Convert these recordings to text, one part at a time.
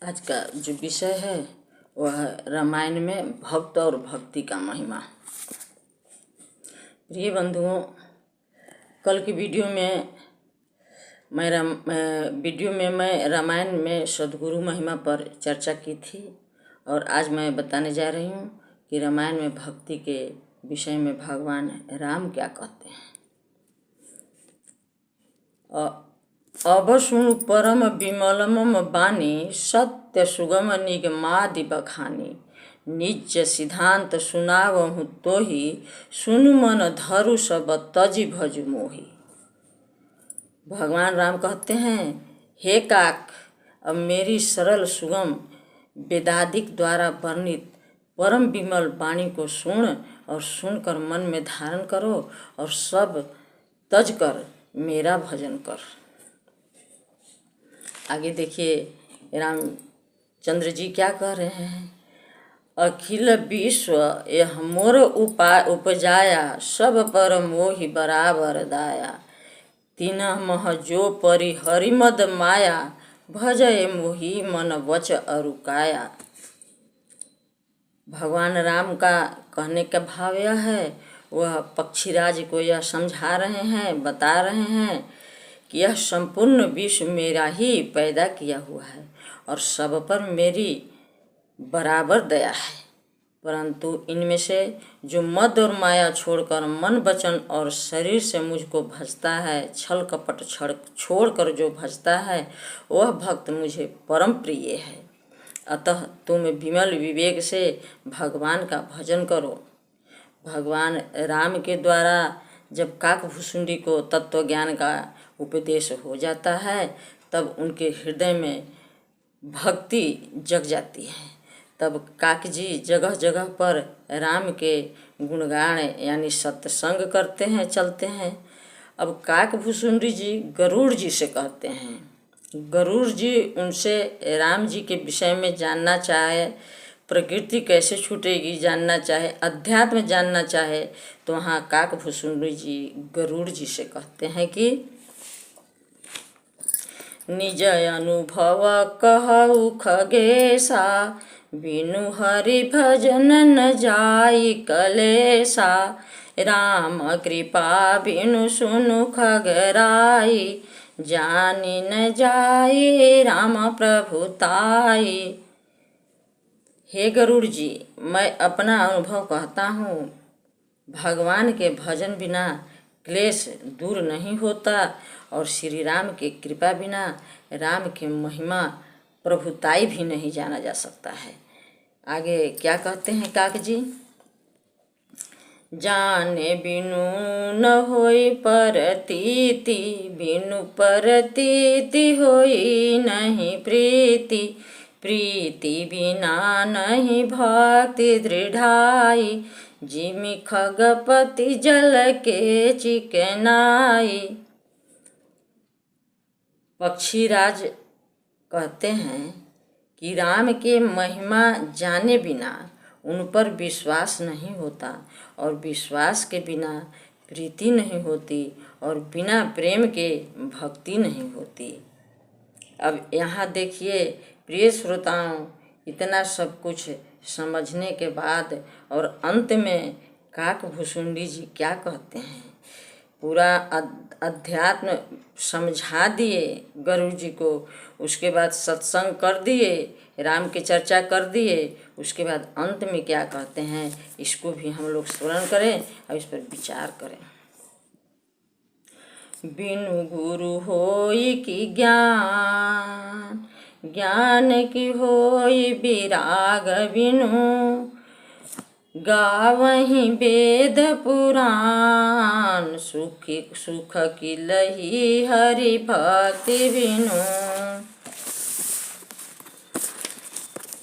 आज का जो विषय है वह रामायण में भक्त और भक्ति का महिमा। प्रिय बंधुओं, कल की वीडियो में मैं रामायण में सद्गुरु महिमा पर चर्चा की थी और आज मैं बताने जा रही हूँ कि रामायण में भक्ति के विषय में भगवान राम क्या कहते हैं। अब सुनु परम विमलम बानी सत्य सुगम निगमादि बखानी निज सिद्धांत सुनावहु तोहि सुनु मन धरु सब तजि भजु मोहि। भगवान राम कहते हैं, हे काक, अब मेरी सरल सुगम वेदादिक द्वारा वर्णित परम विमल वाणी को सुन और सुनकर मन में धारण करो और सब तज कर मेरा भजन कर। आगे देखिए रामचंद्र जी क्या कह रहे हैं। अखिल विश्व यह मोर उपजाया सब पर मोहि बराबर दाया तीनह मह जो परि हरिमद माया भजय मोहि मन वच अरुकाया। भगवान राम का कहने का भाव यह है, वह पक्षीराज को यह समझा रहे हैं, बता रहे हैं कि यह संपूर्ण विश्व मेरा ही पैदा किया हुआ है और सब पर मेरी बराबर दया है, परंतु इनमें से जो मद और माया छोड़कर मन वचन और शरीर से मुझको भजता है, छल कपट छोड़कर जो भजता है वह भक्त मुझे परम प्रिय है। अतः तुम विमल विवेक से भगवान का भजन करो। भगवान राम के द्वारा जब काकभुसुंडी को तत्व ज्ञान का उपदेश हो जाता है तब उनके हृदय में भक्ति जग जाती है। तब काक जी जगह जगह पर राम के गुणगान यानी सत्संग करते हैं, चलते हैं। अब काकभुसुंडी जी गरुड़ जी से कहते हैं, गरुड़ जी उनसे राम जी के विषय में जानना चाहे, प्रकृति कैसे छूटेगी जानना चाहे, अध्यात्म जानना चाहे, तो वहाँ काकभुसुंडी जी गरुड़ जी से कहते हैं कि निज अनुभव कहु खगेशा बिनु हरि भजन न जाई कलेसा राम कृपा बिनु सुनु खगराई जानी न जाई राम प्रभुताई। हे गरुड़ जी, मैं अपना अनुभव कहता हूँ, भगवान के भजन बिना क्लेश दूर नहीं होता और श्री राम के कृपा बिना राम की महिमा प्रभुताई भी नहीं जाना जा सकता है। आगे क्या कहते हैं काक जी। जाने बिनु न होई परतीति बिनु परतीति होई नहीं प्रीति प्रीति बिना नहीं भक्ति दृढ़ाई जिमि खगपति जल के चिकनाई। पक्षीराज कहते हैं कि राम के महिमा जाने बिना उन पर विश्वास नहीं होता और विश्वास के बिना प्रीति नहीं होती और बिना प्रेम के भक्ति नहीं होती। अब यहाँ देखिए प्रिय श्रोताओं, इतना सब कुछ समझने के बाद और अंत में काकभुसुंडी जी क्या कहते हैं, पूरा अध्यात्म समझा दिए गरुड़ जी को, उसके बाद सत्संग कर दिए, राम की चर्चा कर दिए, उसके बाद अंत में क्या कहते हैं, इसको भी हम लोग स्मरण करें और इस पर विचार करें। बिनु गुरु होई की ज्ञान ज्ञान की होई विराग बिनु गावहीं वेद पुराण सुख की लही हरि भक्ति बिनु।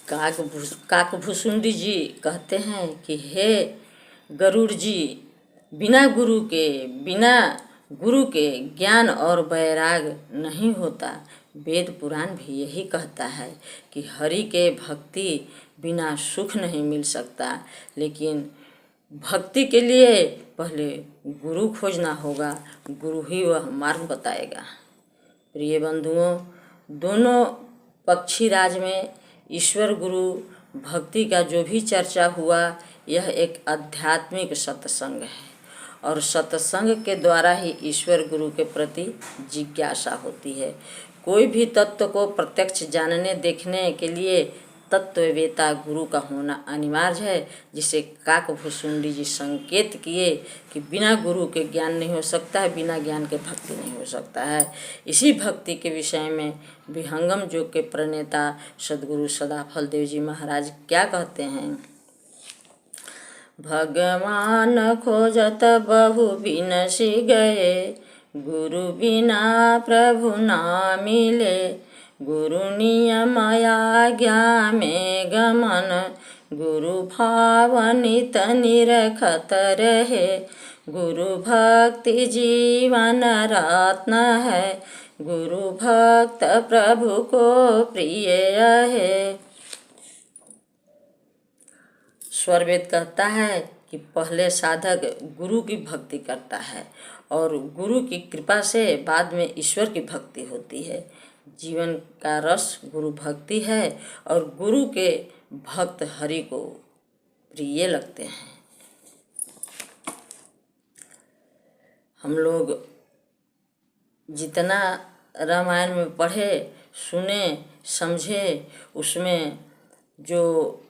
काकभुसुंडी जी कहते हैं कि हे गरुड़ जी, बिना गुरु के ज्ञान और वैराग नहीं होता। वेद पुराण भी यही कहता है कि हरि के भक्ति बिना सुख नहीं मिल सकता, लेकिन भक्ति के लिए पहले गुरु खोजना होगा, गुरु ही वह मार्ग बताएगा। प्रिय बंधुओं, दोनों पक्षीराज में ईश्वर गुरु भक्ति का जो भी चर्चा हुआ, यह एक आध्यात्मिक सत्संग है और सत्संग के द्वारा ही ईश्वर गुरु के प्रति जिज्ञासा होती है। कोई भी तत्व को प्रत्यक्ष जानने देखने के लिए तत्ववेता गुरु का होना अनिवार्य है, जिसे काकभूषुंडी जी संकेत किए कि बिना गुरु के ज्ञान नहीं हो सकता है, बिना ज्ञान के भक्ति नहीं हो सकता है। इसी भक्ति के विषय में विहंगम योग के प्रणेता सद्गुरु सदाफल देव जी महाराज क्या कहते हैं? भगवान खोजत बहु बिनसी गए, गुरु बिना प्रभु ना मिले। गुरु नियम आज्ञा में गमन, गुरु भाव नित निरखत रहे। गुरु भक्ति जीवन रत्न है, गुरु भक्त प्रभु को प्रिय है। स्वरवेद कहता है कि पहले साधक गुरु की भक्ति करता है और गुरु की कृपा से बाद में ईश्वर की भक्ति होती है। जीवन का रस गुरु भक्ति है और गुरु के भक्त हरि को प्रिय लगते हैं। हम लोग जितना रामायण में पढ़े, सुने, समझे, उसमें जो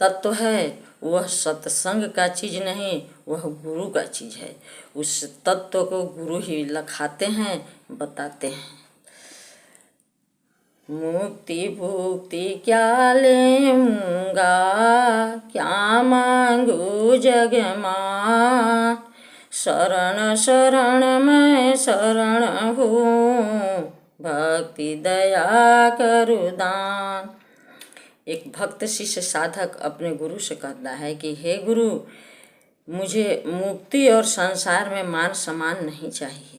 तत्व है वह सत्संग का चीज़ नहीं, वह गुरु का चीज़ है। उस तत्व को गुरु ही लखाते हैं, बताते हैं। मुक्ति भुक्ति क्या लेऊंगा, क्या मांगू जग मां। शरण शरण मैं शरण हूँ, भक्ति दया करु दान। एक भक्त शिष्य साधक अपने गुरु से कहता है कि हे गुरु, मुझे मुक्ति और संसार में मान सम्मान नहीं चाहिए।